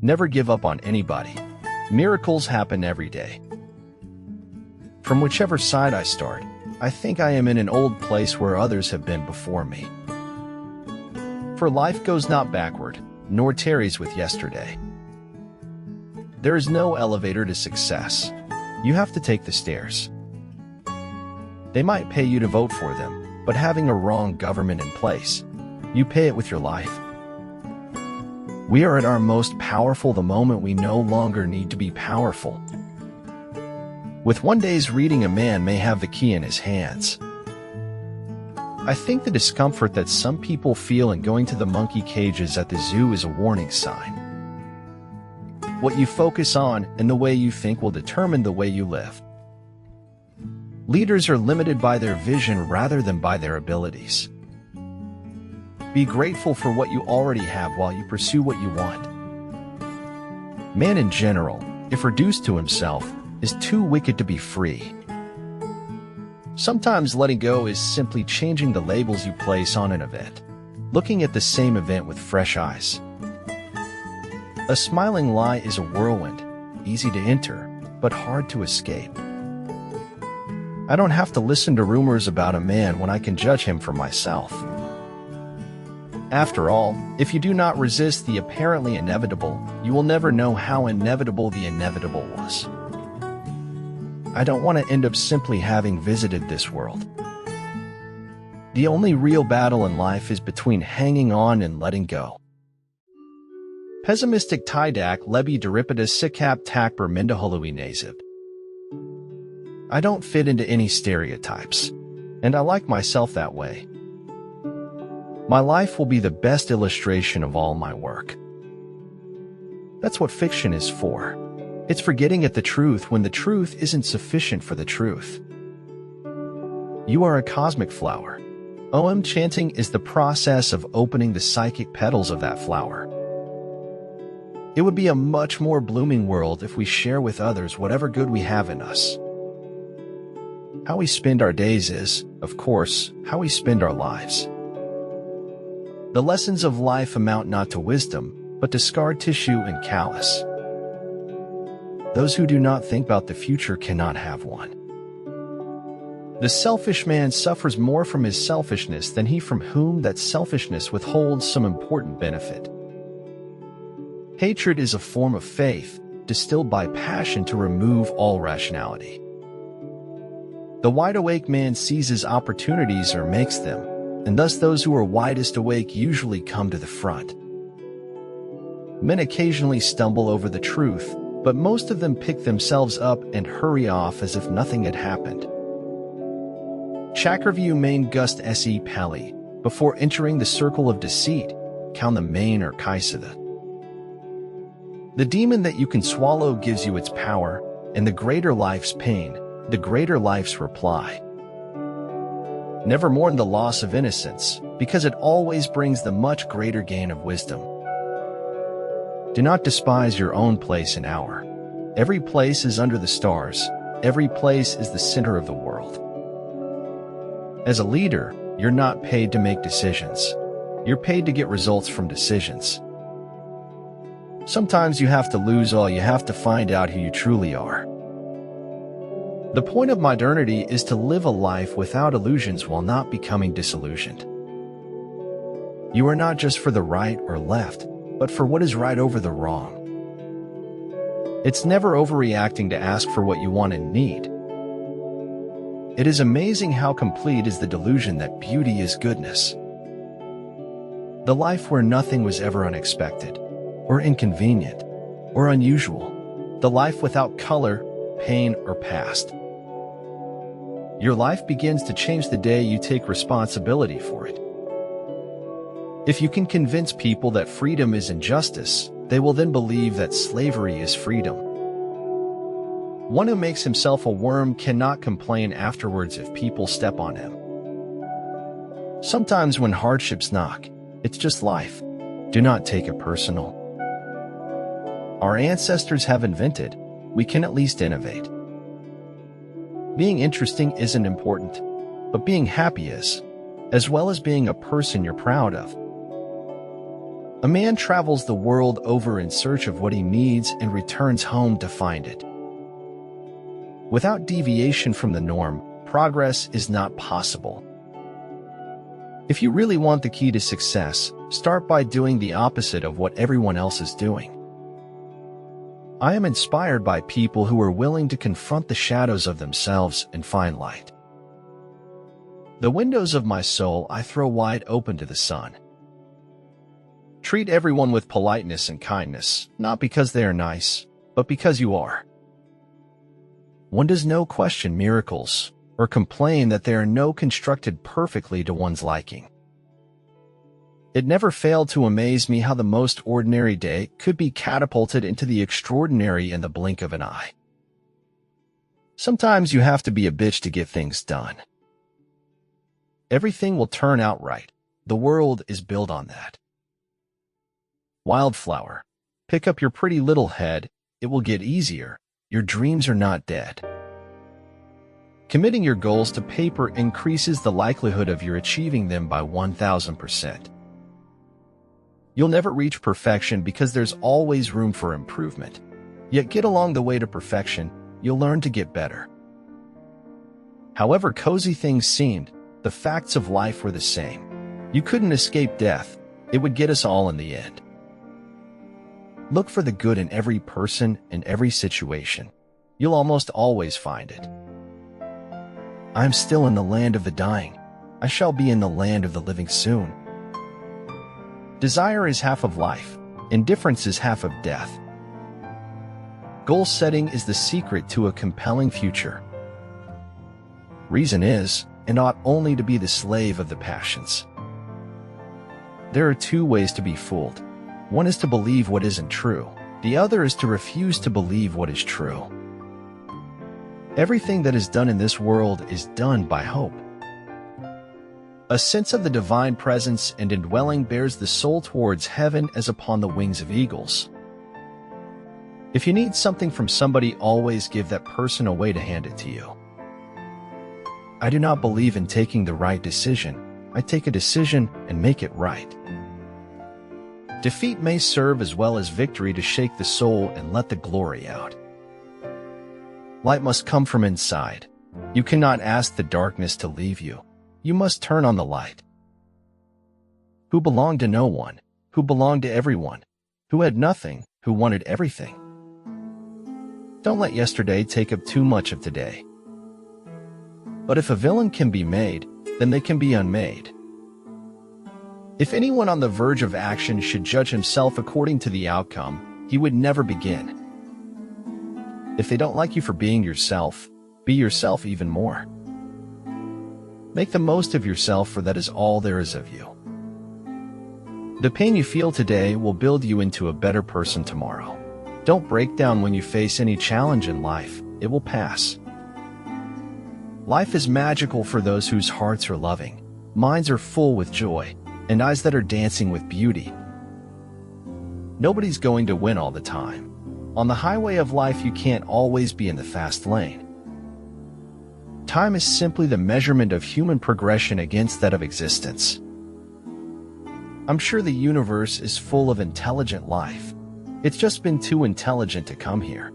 Never give up on anybody. Miracles happen every day. From whichever side I start, I think I am in an old place where others have been before me. For life goes not backward, nor tarries with yesterday. There is no elevator to success. You have to take the stairs. They might pay you to vote for them, but having a wrong government in place, you pay it with your life. We are at our most powerful the moment we no longer need to be powerful. With one day's reading, a man may have the key in his hands. I think the discomfort that some people feel in going to the monkey cages at the zoo is a warning sign. What you focus on and the way you think will determine the way you live. Leaders are limited by their vision rather than by their abilities. Be grateful for what you already have while you pursue what you want. Man in general, if reduced to himself, is too wicked to be free. Sometimes letting go is simply changing the labels you place on an event, looking at the same event with fresh eyes. A smiling lie is a whirlwind, easy to enter, but hard to escape. I don't have to listen to rumors about a man when I can judge him for myself. After all, if you do not resist the apparently inevitable, you will never know how inevitable the inevitable was. I don't want to end up simply having visited this world. The only real battle in life is between hanging on and letting go. Pessimistic tidak lebih daripada sikap tak bermendahului nasib. I don't fit into any stereotypes, and I like myself that way. My life will be the best illustration of all my work. That's what fiction is for. It's for getting at the truth when the truth isn't sufficient for the truth. You are a cosmic flower. Om chanting is the process of opening the psychic petals of that flower. It would be a much more blooming world if we share with others whatever good we have in us. How we spend our days is, of course, how we spend our lives. The lessons of life amount not to wisdom, but to scar tissue and callus. Those who do not think about the future cannot have one. The selfish man suffers more from his selfishness than he from whom that selfishness withholds some important benefit. Hatred is a form of faith, distilled by passion to remove all rationality. The wide-awake man seizes opportunities or makes them, and thus those who are widest awake usually come to the front. Men occasionally stumble over the truth, but most of them pick themselves up and hurry off as if nothing had happened. Chakravyuh main gust se pali, before entering the circle of deceit, count the main or kaisada. The demon that you can swallow gives you its power, and the greater life's pain, the greater life's reply. Never mourn the loss of innocence, because it always brings the much greater gain of wisdom. Do not despise your own place and hour. Every place is under the stars. Every place is the center of the world. As a leader, you're not paid to make decisions. You're paid to get results from decisions. Sometimes you have to lose all you have to find out who you truly are. The point of modernity is to live a life without illusions while not becoming disillusioned. You are not just for the right or left, but for what is right over the wrong. It's never overreacting to ask for what you want and need. It is amazing how complete is the delusion that beauty is goodness. The life where nothing was ever unexpected, or inconvenient, or unusual. The life without color, pain, or past. Your life begins to change the day you take responsibility for it. If you can convince people that freedom is injustice, they will then believe that slavery is freedom. One who makes himself a worm cannot complain afterwards if people step on him. Sometimes when hardships knock, it's just life. Do not take it personal. Our ancestors have invented, we can at least innovate. Being interesting isn't important, but being happy is, as well as being a person you're proud of. A man travels the world over in search of what he needs and returns home to find it. Without deviation from the norm, progress is not possible. If you really want the key to success, start by doing the opposite of what everyone else is doing. I am inspired by people who are willing to confront the shadows of themselves and find light. The windows of my soul I throw wide open to the sun. Treat everyone with politeness and kindness, not because they are nice, but because you are. One does not question miracles or complain that they are not constructed perfectly to one's liking. It never failed to amaze me how the most ordinary day could be catapulted into the extraordinary in the blink of an eye. Sometimes you have to be a bitch to get things done. Everything will turn out right. The world is built on that. Wildflower, pick up your pretty little head. It will get easier. Your dreams are not dead. Committing your goals to paper increases the likelihood of your achieving them by 1,000%. You'll never reach perfection because there's always room for improvement. Yet get along the way to perfection, you'll learn to get better. However cozy things seemed, the facts of life were the same. You couldn't escape death. It would get us all in the end. Look for the good in every person and every situation. You'll almost always find it. I am still in the land of the dying. I shall be in the land of the living soon. Desire is half of life. Indifference is half of death. Goal setting is the secret to a compelling future. Reason is, and ought only to be the slave of the passions. There are two ways to be fooled. One is to believe what isn't true. The other is to refuse to believe what is true. Everything that is done in this world is done by hope. A sense of the divine presence and indwelling bears the soul towards heaven as upon the wings of eagles. If you need something from somebody, always give that person a way to hand it to you. I do not believe in taking the right decision. I take a decision and make it right. Defeat may serve as well as victory to shake the soul and let the glory out. Light must come from inside. You cannot ask the darkness to leave you. You must turn on the light. Who belonged to no one, who belonged to everyone, who had nothing, who wanted everything. Don't let yesterday take up too much of today. But if a villain can be made, then they can be unmade. If anyone on the verge of action should judge himself according to the outcome, he would never begin. If they don't like you for being yourself, be yourself even more. Make the most of yourself, for that is all there is of you. The pain you feel today will build you into a better person tomorrow. Don't break down when you face any challenge in life. It will pass. Life is magical for those whose hearts are loving, minds are full with joy, and eyes that are dancing with beauty. Nobody's going to win all the time. On the highway of life, you can't always be in the fast lane. Time is simply the measurement of human progression against that of existence. I'm sure the universe is full of intelligent life. It's just been too intelligent to come here.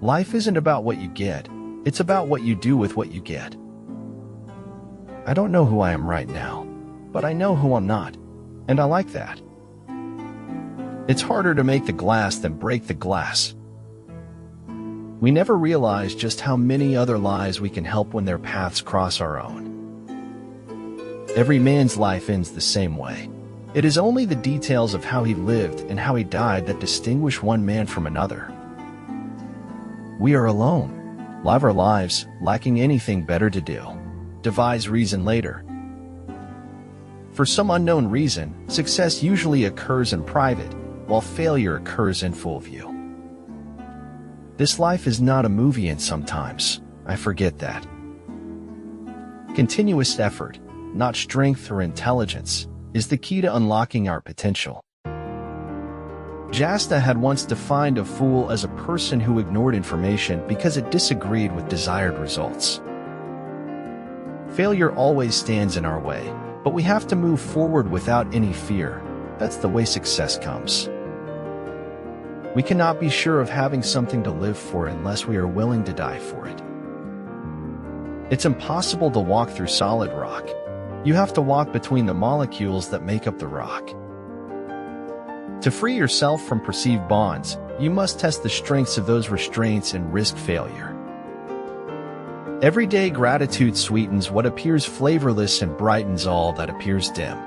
Life isn't about what you get. It's about what you do with what you get. I don't know who I am right now, but I know who I'm not, and I like that. It's harder to make the glass than break the glass. We never realize just how many other lives we can help when their paths cross our own. Every man's life ends the same way. It is only the details of how he lived and how he died that distinguish one man from another. We are alone. Live our lives, lacking anything better to do. Devise reason later. For some unknown reason, success usually occurs in private, while failure occurs in full view. This life is not a movie, and sometimes I forget that. Continuous effort, not strength or intelligence, is the key to unlocking our potential. Jasta had once defined a fool as a person who ignored information because it disagreed with desired results. Failure always stands in our way, but we have to move forward without any fear. That's the way success comes. We cannot be sure of having something to live for unless we are willing to die for it. It's impossible to walk through solid rock. You have to walk between the molecules that make up the rock. To free yourself from perceived bonds, you must test the strengths of those restraints and risk failure. Everyday gratitude sweetens what appears flavorless and brightens all that appears dim.